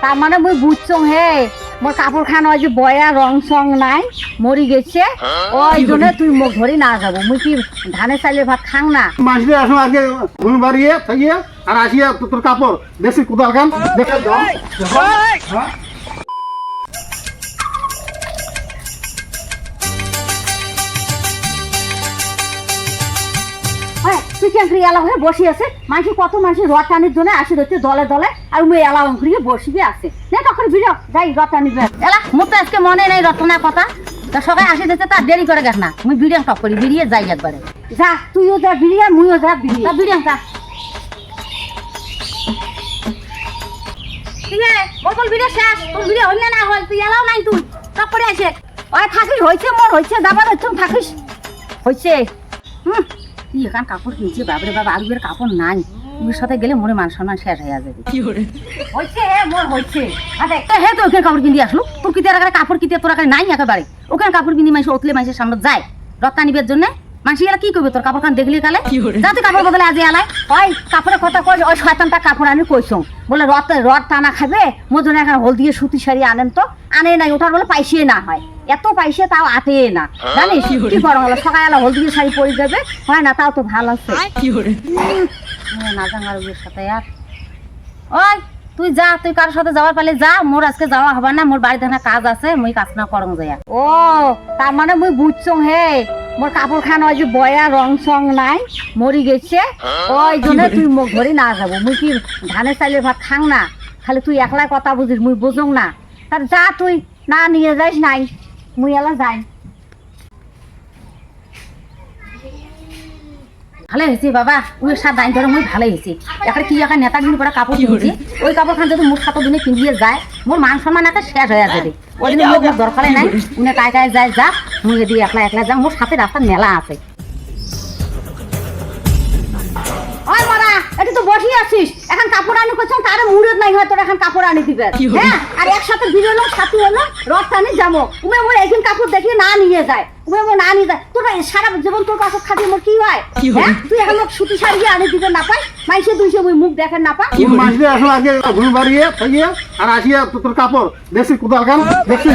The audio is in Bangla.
তার মানে মুই বুঝছং হে মোর কাপড় খান ওই যে বয়া রং সং নাই মরি গেছে ওই জন্য তুই মুখ ধরি না যাবো মুই কি ধানের চাইলে ভাত খাং না মাসলে আসো আগে ঘুম বাড়িয়ে থাকিয়ে আর আসিয়া তোর কাপড় বেশি কোদাল খান দেখে যাও তুই কেন এলা হয়ে বসে আছে মানুষ কত মানুষ রথ টানির জন্য আসি ধরছে দলে দলে আর মুই এলা ঘুরিয়ে বসবি আছে না তখন ভিড় যাই রথ টানি এলা মোর তো আজকে মনে নেই রথ টানার কথা তা সবাই আসি দিতে তার দেরি করে গেছ না মুই বিরিয়ান টপ করি বিরিয়ে যাই একবারে যা তুইও যা বিরিয়া মুইও যা বিরিয়ান যা ঠিক আছে বল বিরিয়া শেষ তোর বিরিয়া হইলে না হল তুই এলাও নাই তুই টপ করে আসে ওই থাকিস হয়েছে মোর হয়েছে যাবার হচ্ছে থাকিস হয়েছে তুই এখান কাপড় কিনছি বাবরে বাবা আলুর কাপড় নাই তুই সাথে গেলে মনে মান সম্মান শেষ হয়ে যাবে হয়েছে মোর হয়েছে আচ্ছা হে তো ওখানে কাপড় কিনতে আসলো তোর কিতে কাপড় কিতে তোর নাই একেবারে ওখানে কাপড় কিনি মানুষ ওতলে মানুষের সামনে যায় রত্তা নিবের জন্য মানুষ এলা কি করবে তোর কাপড় খান দেখলি কালে যাতে কাপড় বদলে আজ এলাই ওই কাপড়ের কথা কই ওই শয়তানটা কাপড় আমি কইছং বলে রথ টানা খাবে মোর জন্য এখন হল দিয়ে সুতি শাড়ি আনেন তো আনে নাই ওঠার বলে পাইসিয়ে না হয় এত পাইসে তাও আতে না জানিস কি করো হলো সকালে হল দিয়ে শাড়ি পরে যাবে হয় না তাও তো ভালো আছে না জানার সাথে আর ওই তুই যা তুই কারোর সাথে যাওয়ার পালে যা মোর আজকে যাওয়া হবে না মোর বাড়িতে না কাজ আছে মুই কাজ না করং যাইয়া ও তার মানে মুই বুঝছং হে মোর কাপড় খান ওই যে বয়া রং সং নাই মরি গেছে ওই জন্য তুই মুখ ধরি না যাবো মুই কি ধানের চাইলে ভাত খাং না খালি তুই একলাই কথা বুঝিস মুই বুঝং না তার যা তুই না নিয়ে যাইস নাই মুই এলা যাই ভালো হয়েছে বাবা ওই সাত দাইন ধরে মুই ভালো হয়েছে এখন কি এখন নেতা দিন পরে কাপড় কিনছি ওই কাপড় খান যদি মোট 7 দিনে কিনিয়ে যায় মোর মান সম্মান একটা শেষ হয়ে যাবে ওই দিন লোক দরকারে নাই উনি কায় কায় যায় যা মুই দিয়ে একলা একলা যা মোর সাথে রাস্তা মেলা আছে ওই মারা এটা তো বসে আছিস এখন কাপড় আনি করছম তারে মুড়ে নাই হয় তোর এখন কাপড় আনি দিবে হ্যাঁ আর একসাথে বিরলো সাথে হলো রথ টানি যাবো উমে মোর একদিন কাপড় দেখি না নিয়ে যায় উমে মোর না নিয়ে যায় তোর সারা জীবন তোর কাপড় খাতি মোর কি হয় হ্যাঁ তুই এখন লোক সুতি শাড়ি আনি দিবে না পাই মাইসে দুইশে মুই মুখ দেখেন না পা মাসলে আসো আগে ঘুম বাড়িয়ে থাকিয়ে আর আসিয়া তোর কাপড় বেশি কোদাল খান বেশি